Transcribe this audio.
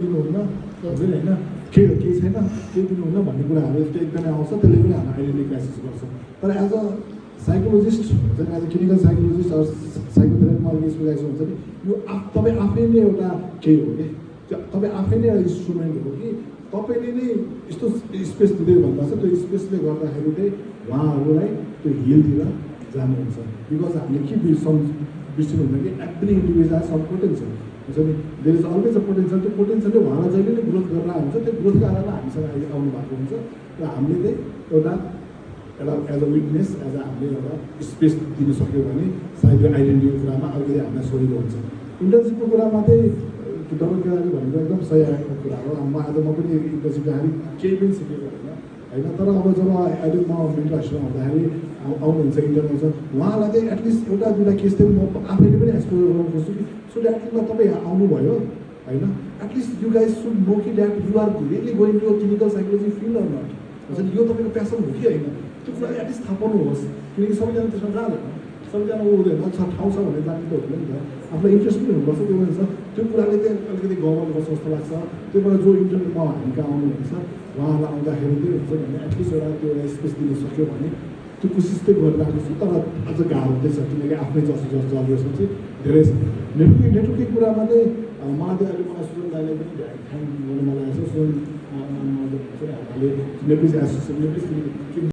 दिनुहुन्न हजुर होइन केही छैन केही दिनुहुन्न भन्ने कुराहरू त्यो एकदमै आउँछ त्यसले पनि हाम्रो आइडेन्टिटी क्राइसिस गर्छ तर एज अ साइकोलोजिस्ट हुन्छ नि as a clinical psychologist or साइकोथेरापीमा अलिक स्पेसलाइज हुन्छ नि यो तपाईँ आफै नै एउटा केही हो कि तपाईँ आफै नै एउटा इन्स्ट्रुमेन्ट हो कि तपाईँले नै यस्तो स्पेस दिँदै भन्नुपर्छ त्यो स्पेसले गर्दाखेरि चाहिँ उहाँहरूलाई त्यो हिलतिर जानुहुन्छ बिकज हामीले के बिर्सिनु हुँदैन कि एभ्री इन्डिभिजुअल सम पोटेन्सियल हुन्छ नि there is always a potential त्यो पोटेन्सियलले उहाँलाई जहिले नै ग्रोथ गरेर हुन्छ त्यो ग्रोथको आधारमा हामीसँग अहिले आउनु भएको हुन्छ र हामीले चाहिँ एउटा as a witness as a हामीले एउटा स्पेस दिन सक्यो भने सायद यो आइडेन्टिटीको कुरामा अलिकति हामीलाई सजिलो हुन्छ इन्टर्नसिपको कुरामा चाहिँ डबल केटाले भनेको एकदम सही आएको कुरा हो आज म पनि इन्टर्नसिप जाँदाखेरि केही पनि सिकेको होइन तर अब जब अहिले म मेन्टल हस्पिटलमा हुँदाखेरि आउनुहुन्छ इन्टर्न हुन्छ उहाँलाई चाहिँ एटलिस्ट एउटा दुईवटा केस चाहिँ म आफैले पनि एक्सप्लोर गर्न खोज्छु कि सो द्याट तपाईँ आउनुभयो होइन at least you guys should know कि that you are really going to clinical psychology field or not हुन्छ नि यो तपाईँको प्यासन हो कि होइन त्यो कुरा एटलिस्ट थाहा पाउनुहोस् किनकि सबैजना त्यसमा जाँदैन सबैजना ऊ हुँदैन ठाउँ छ भनेर जाने त हुँदैन नि त आफूलाई इन्ट्रेस्ट पनि हुनुपर्छ त्यो भन्छ त्यो कुराले चाहिँ अलिकति गभर्मेन्ट गर्छ जस्तो लाग्छ त्योबाट जो इन्टरनेटमा हामी कहाँ आउनुहुन्छ उहाँहरूलाई आउँदाखेरि चाहिँ हुन्छ भने एटलिस्ट एउटा त्यो एउटा स्पेस दिन सक्यो भने त्यो कोसिस चाहिँ गरिरहेको छु तर अझ गाह्रो चाहिँ छ किनकि आफ्नै जनरेसन चाहिँ धेरै छ नेटवर्किङ कुरामा चाहिँ मलाई चाहिँ अहिले मलाई सुजन दाइले पनि थ्याङ्क गर्नु मन लागेको छ सुजन हामीले नेप्लिज एसोसिएसन नेप्लिज